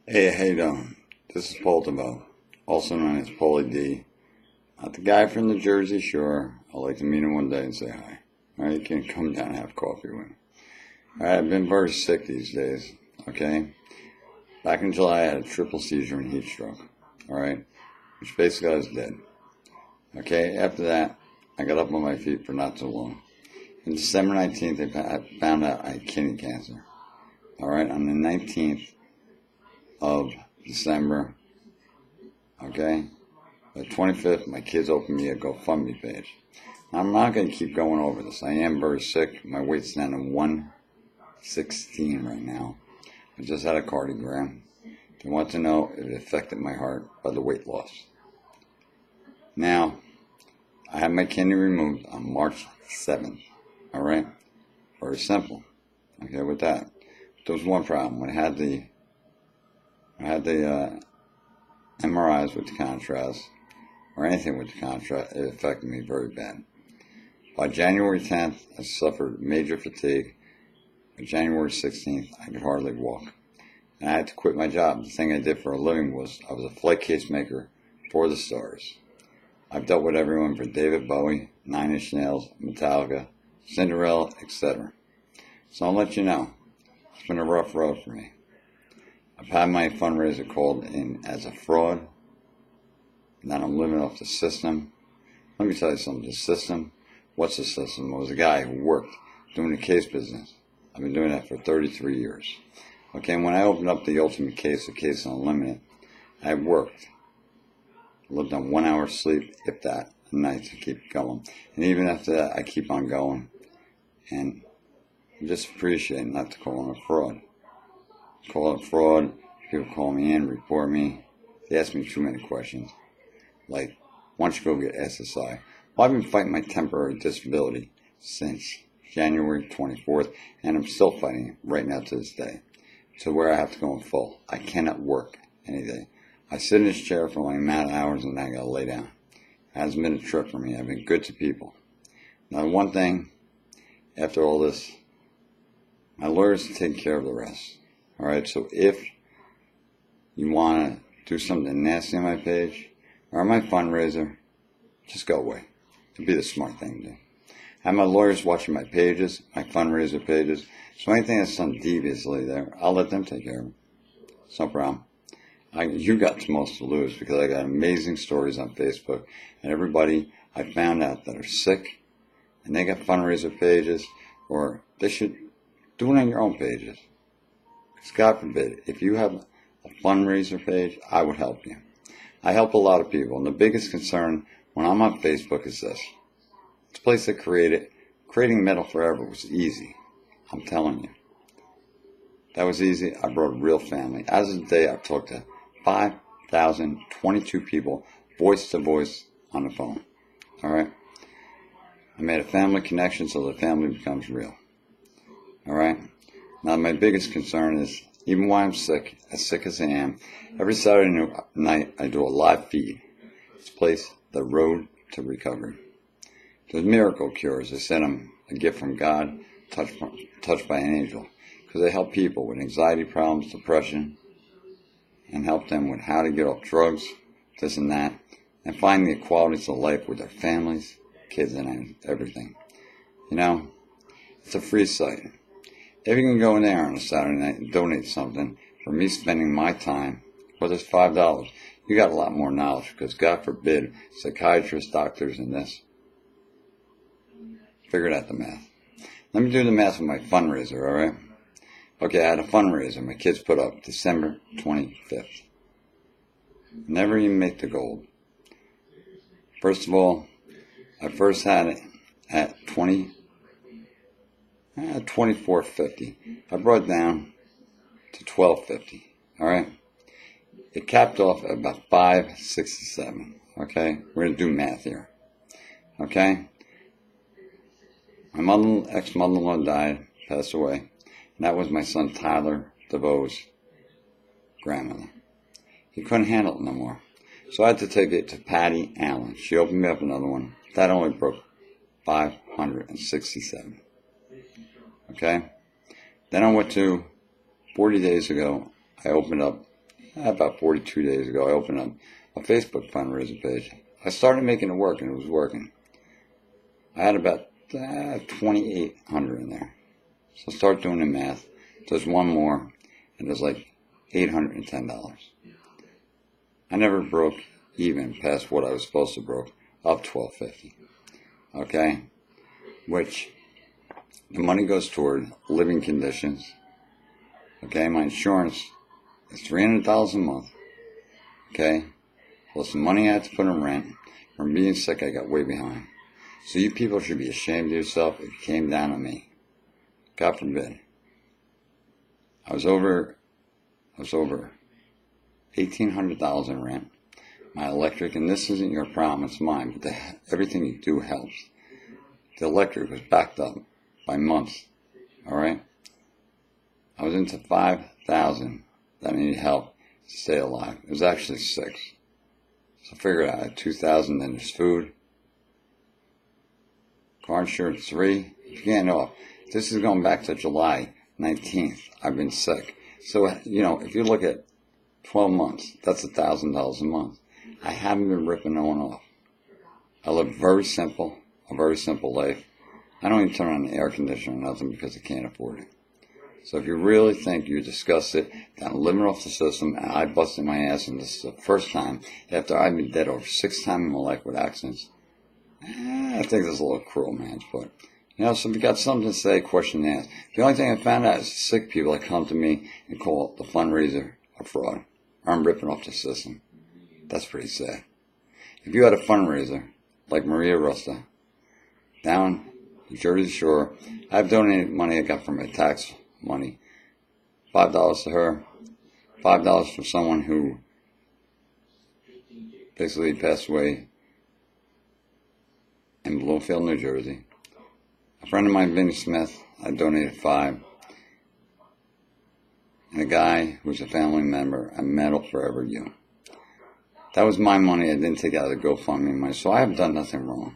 Hey, how you doing? This is Paul DeVoe, also known as Paulie D. Not the guy from the Jersey Shore. I'd like to meet him one day and say hi. Alright, you can come down and have coffee with me. Alright, I've been very sick these days, okay? Back in July, I had a triple seizure and heat stroke, alright? Which basically I was dead. Okay, after that, I got up on my feet for not too long. On December 19th, I found out I had kidney cancer. Alright, on the 19th of December, okay? The 25th, my kids opened me a GoFundMe page. Now, I'm not going to keep going over this. I am very sick. My weight's down to 116 right now. I just had a cardiogram. They want to know if it affected my heart by the weight loss. Now, I had my kidney removed on March 7th, all right? Very simple, okay, with that. There was one problem. When I had the MRIs with the contrast, or anything with the contrast, it affected me very bad. By January 10th, I suffered major fatigue. By January 16th, I could hardly walk. And I had to quit my job. The thing I did for a living was I was a flight case maker for the stars. I've dealt with everyone from David Bowie, Nine Inch Nails, Metallica, Cinderella, etc. So I'll let you know, it's been a rough road for me. I've had my fundraiser called in as a fraud, and that I'm living off the system. Let me tell you something, the system, what's the system? I was a guy who worked doing the case business. I've been doing that for 33 years. Okay, and when I opened up the Ultimate Case, the Case Unlimited, I worked. I lived on 1 hour sleep, if that, a night to keep going. And even after that, I keep on going. And I just appreciate not to call it a fraud. Call it fraud. People call me in, report me. They ask me too many questions. Like, why don't you go get SSI? Well, I've been fighting my temporary disability since January 24th, and I'm still fighting it right now to this day. To where I have to go in full. I cannot work any day. I sit in this chair for like amount of hours and then I gotta lay down. It hasn't been a trip for me. I've been good to people. Now, one thing, after all this, my lawyers take care of the rest. Alright, so if you want to do something nasty on my page or on my fundraiser, just go away. It'd be the smart thing to do. I have my lawyers watching my pages, my fundraiser pages, so anything that's done deviously there, I'll let them take care of it. It's no problem. You got the most to lose because I got amazing stories on Facebook, and everybody I found out that are sick and they got fundraiser pages, or they should do it on your own pages. Because God forbid, if you have a fundraiser page, I would help you. I help a lot of people, and the biggest concern when I'm on Facebook is this. This place that creating Metal Forever was easy. I'm telling you. That was easy. I brought a real family. As of today, I've talked to 5,022 people, voice to voice on the phone. Alright? I made a family connection so the family becomes real. Alright? Now, my biggest concern is, even while I'm sick as I am, every Saturday night I do a live feed. This place, The Road to Recovery. There's miracle cures. They send them a gift from God, touched by an angel. Because they help people with anxiety problems, depression, and help them with how to get off drugs, this and that, and find the qualities of life with their families, kids, and everything. You know, it's a free site. If you can go in there on a Saturday night and donate something for me spending my time, whether it's $5, you got a lot more knowledge because God forbid psychiatrists, doctors, and this. Figured out the math. Let me do the math with my fundraiser, alright? Okay, I had a fundraiser my kids put up December 25th. Never even make the goal. First of all, I first had it at $24.50. I brought it down to $12.50. Alright? It capped off at about $5.67. Okay? We're going to do math here. Okay? My ex-mother-in-law died, passed away, and that was my son Tyler DeVoe's grandmother. He couldn't handle it no more. So I had to take it to Patty Allen. She opened me up another one. That only broke $567. Okay? Then I went to 40 days ago, I opened up about 42 days ago, I opened up a Facebook fundraiser page. I started making it work, and it was working. I had about 2,800 in there. So start doing the math. There's one more, and there's like $810. I never broke even past what I was supposed to broke, up $1,250. Okay? Which, the money goes toward living conditions. Okay? My insurance is $300 a month. Okay? Plus the money I had to put in rent. From being sick, I got way behind. So you people should be ashamed of yourself if it came down on me. God forbid. I was over $1,800 in rent. My electric, and this isn't your problem, it's mine, but everything you do helps. The electric was backed up by months. Alright? I was into 5,000 that I needed help to stay alive. It was actually 6. So I figured out I had 2,000, then there's food. Car insurance 3. You can't know. This is going back to July 19th. I've been sick. So, you know, if you look at 12 months, that's $1,000 a month. I haven't been ripping no one off. I live very simple, a very simple life. I don't even turn on the air conditioner or nothing because I can't afford it. So if you really think you discuss it, that I'm living off the system, and I busted my ass, and this is the first time after I've been dead over 6 times in my life with accidents, I think that's a little cruel, man. But, you know, so if you got something to say, question and ask. The only thing I found out is sick people that come to me and call the fundraiser a fraud. Or I'm ripping off the system. That's pretty sad. If you had a fundraiser, like Maria Rusta, down the Jersey Shore, I've donated money I got from my tax money. $5 to her, $5 for someone who basically passed away in Bloomfield, New Jersey. A friend of mine, Vinny Smith, I donated $5. And a guy who's a family member, a Metal Forever You. That was my money. I didn't take out of the GoFundMe money, so I haven't done nothing wrong.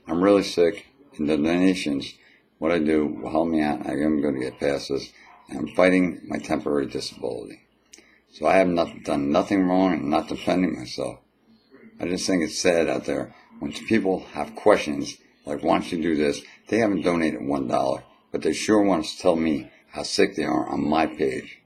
I'm really sick, and the donations, what I do, will help me out. I am going to get past this, and I'm fighting my temporary disability. So I have done nothing wrong. I'm not defending myself. I just think it's sad out there when people have questions like, why don't you do this? They haven't donated $1, but they sure want to tell me how sick they are on my page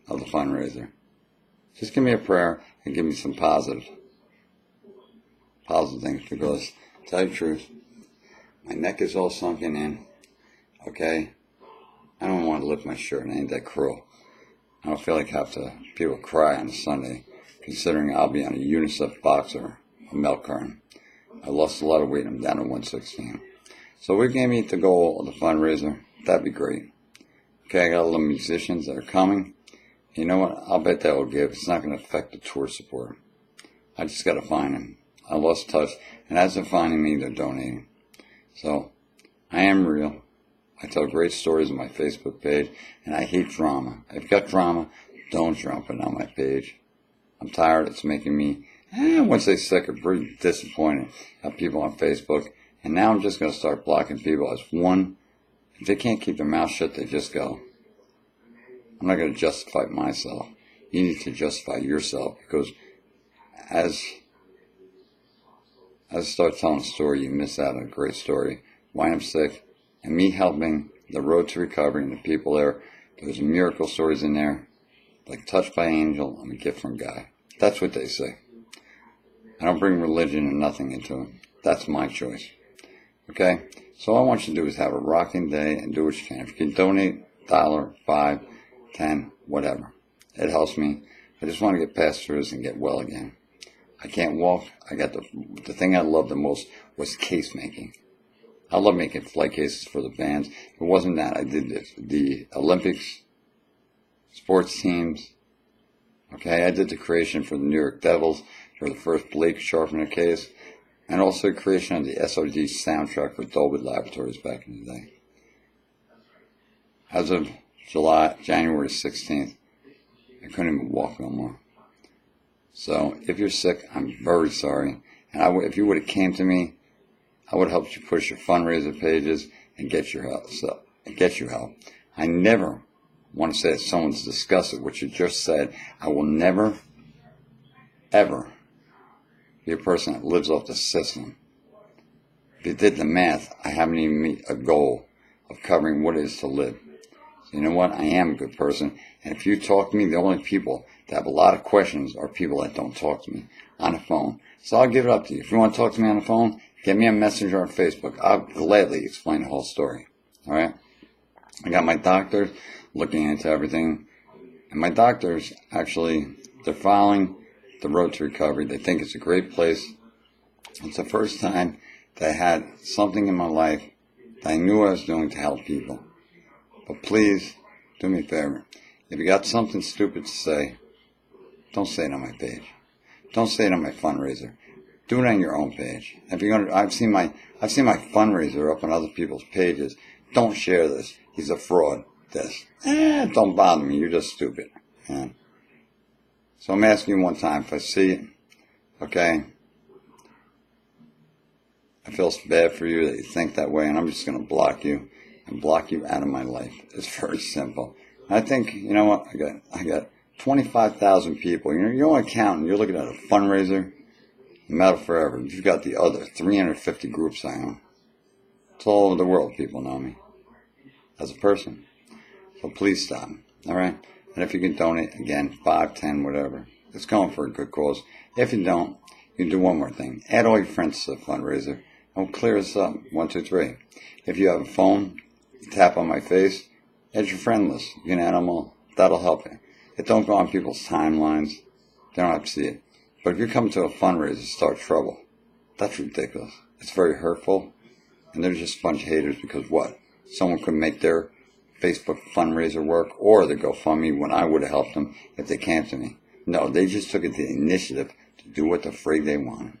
of the fundraiser. Just give me a prayer and give me some positive things, because, to tell you the truth, my neck is all sunken in, okay? I don't want to lift my shirt, and I ain't that cruel. I don't feel like people cry on a Sunday, considering I'll be on a UNICEF boxer, a milk carton. I lost a lot of weight. I'm down to 116. So we gave me the goal of the fundraiser. That'd be great. Okay, I got a little musicians that are coming. You know what? I'll bet they will give. It's not going to affect the tour support. I just got to find them. I lost touch. And as they're finding me, they're donating. So, I am real. I tell great stories on my Facebook page. And I hate drama. If you got drama, don't jump it on my page. I'm tired. It's making me, once they sick, I'm pretty disappointed at people on Facebook. And now I'm just going to start blocking people as one. If they can't keep their mouth shut, they just go. I'm not going to justify myself. You need to justify yourself, because as I start telling a story, you miss out on a great story. Why I'm sick, and me helping the road to recovery and the people there. There's miracle stories in there, like touched by angel. I'm a gift from God. That's what they say. I don't bring religion or nothing into it. That's my choice. Okay? So all I want you to do is have a rocking day and do what you can. If you can donate $1, $5, $10, whatever. It helps me. I just want to get past through this and get well again. I can't walk. I got the thing I loved the most was case making. I love making flight cases for the bands. If it wasn't that, I did the Olympics, sports teams. Okay, I did the creation for the New York Devils for the first Blake Sharpener case, and also creation of the SOG soundtrack for Dolby Laboratories back in the day. As of January 16th, I couldn't even walk no more. So if you're sick, I'm very sorry. And if you would have came to me, I would have helped you push your fundraiser pages and get your help. I never want to say that someone's disgusted what you just said. I will never, ever be a person that lives off the system. If you did the math, I haven't even met a goal of covering what it is to live. So you know what? I am a good person. And if you talk to me, the only people that have a lot of questions are people that don't talk to me on the phone. So I'll give it up to you. If you want to talk to me on the phone, get me a messenger on Facebook. I'll gladly explain the whole story. All right? I got my doctors looking into everything. And my doctors, actually, they're following the road to recovery. They think it's a great place. It's the first time that I had something in my life that I knew I was doing to help people. But please, do me a favor. If you got something stupid to say, don't say it on my page. Don't say it on my fundraiser. Do it on your own page. If you're gonna, I've seen my fundraiser up on other people's pages. Don't share this. He's a fraud. This. Don't bother me. You're just stupid. Yeah. So I'm asking you one time if I see it. Okay. I feel bad for you that you think that way, and I'm just going to block you and block you out of my life. It's very simple. I think, you know what? I got 25,000 people. You're only counting. You're looking at a fundraiser. Metal Forever. You've got the other 350 groups I own. It's all over the world. People know me as a person. So please stop. All right? And if you can donate, again, 5, 10, whatever. It's going for a good cause. If you don't, you can do one more thing. Add all your friends to the fundraiser. I'll clear this up. 1, 2, 3. If you have a phone, you tap on my face, add your friend list. You can add them all. That'll help you. It don't go on people's timelines. They don't have to see it. But if you come to a fundraiser to start trouble, that's ridiculous. It's very hurtful. And they're just a bunch of haters because what? Someone could make their Facebook fundraiser work or the GoFundMe when I would have helped them if they came to me. No, they just took it the initiative to do what the frig they wanted.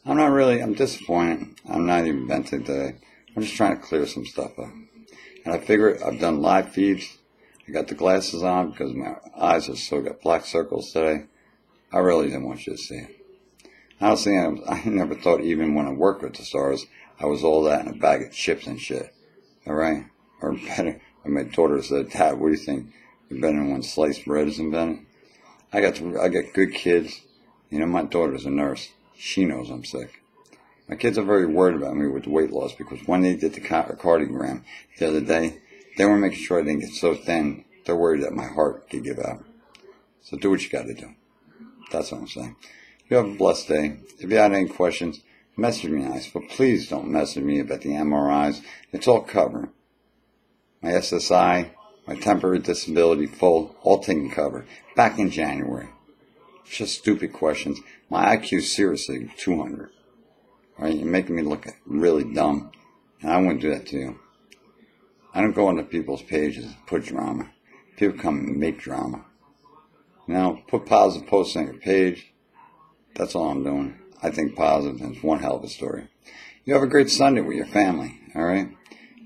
I'm disappointed. I'm not even venting today. I'm just trying to clear some stuff up. And I figure I've done live feeds. I got the glasses on because my eyes are so got black circles today. I really didn't want you to see it. Honestly, I never thought even when I worked with the stars, I was all that in a bag of chips and shit. All right? Or better, when my daughter said, Dad, what do you think? You're better than when sliced bread is invented? I got good kids. You know, my daughter's a nurse. She knows I'm sick. My kids are very worried about me with the weight loss because when they did the cardiogram the other day, they were making sure I didn't get so thin. They're worried that my heart could give out. So do what you got to do. That's what I'm saying. You have a blessed day. If you had any questions, message me nice. But please don't message me about the MRIs. It's all covered. My SSI, my temporary disability, full, all taken cover. Back in January. It's just stupid questions. My IQ is seriously 200. All right, you're making me look really dumb. And I wouldn't do that to you. I don't go into people's pages and put drama. People come and make drama. Now, put positive posts on your page. That's all I'm doing. I think positive, and it's one hell of a story. You have a great Sunday with your family, all right?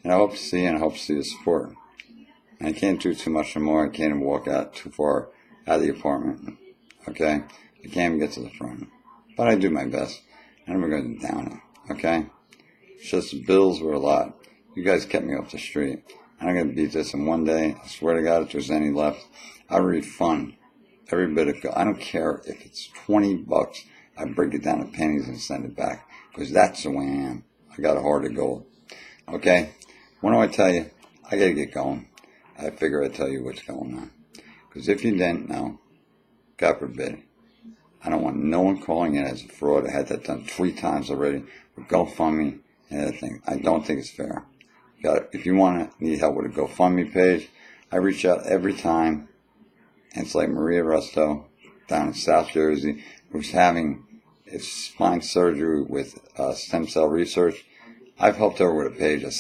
And I hope to see you, and I hope to see the support. I can't do too much anymore. I can't even walk out too far out of the apartment, okay? I can't even get to the front. But I do my best. And I'm going to down it, okay? It's just the bills were a lot. You guys kept me off the street. I'm going to beat this in one day. I swear to God, if there's any left, I'll refund every bit of it. I don't care if it's $20. I break it down to pennies and send it back. Because that's the way I am. I got a heart of gold. Okay? When do I tell you? I got to get going. I figure I'd tell you what's going on. Because if you didn't know, God forbid, I don't want no one calling in as a fraud. I had that done 3 times already with GoFundMe and everything. I don't think it's fair. If you need help with a GoFundMe page, I reach out every time. And it's like Maria Rusto down in South Jersey, who's having spine surgery with stem cell research. I've helped her with a page. I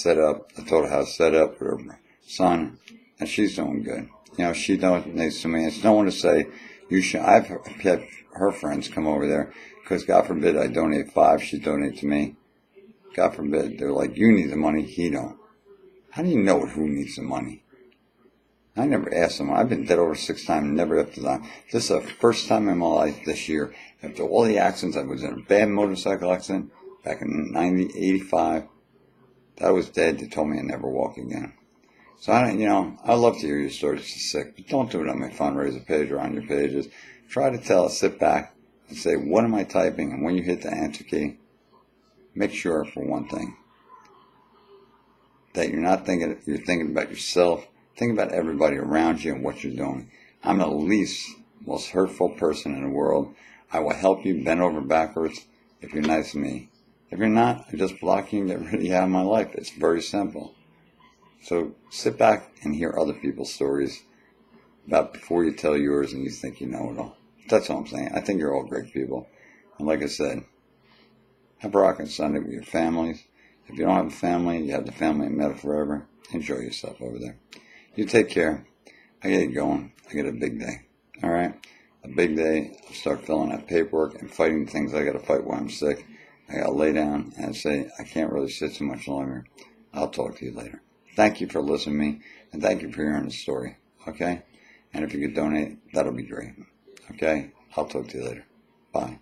told her how to set up with her son, and she's doing good. You know, she donates to me. It's no one to say, you should. I've had her friends come over there, because God forbid I donate 5, she donate to me. God forbid. They're like, you need the money, he don't. How do you know who needs the money? I never asked them. I've been dead over 6 times, never up to that. This is the first time in my life this year, after all the accidents, I was in a bad motorcycle accident back in 85. That was dead. They told me I'd never walk again. So I love to hear your stories to sick, but don't do it on my fundraiser page or on your pages. Try to sit back and say, what am I typing? And when you hit the enter key, make sure, for one thing, that you're thinking about yourself. Think about everybody around you and what you're doing. I'm the least, most hurtful person in the world. I will help you bend over backwards if you're nice to me. If you're not, I just block you and get rid of you out of my life. It's very simple. So sit back and hear other people's stories about before you tell yours and you think you know it all. That's all I'm saying. I think you're all great people. And like I said, have a rockin' Sunday with your families. If you don't have a family, you have the family in Meta forever. Enjoy yourself over there. You take care. I get it going. I get a big day. All right? A big day. I'll start filling out paperwork and fighting things I got to fight while I'm sick. I got to lay down and say, I can't really sit too much longer. I'll talk to you later. Thank you for listening to me, and thank you for hearing the story. Okay? And if you could donate, that'll be great. Okay? I'll talk to you later. Bye.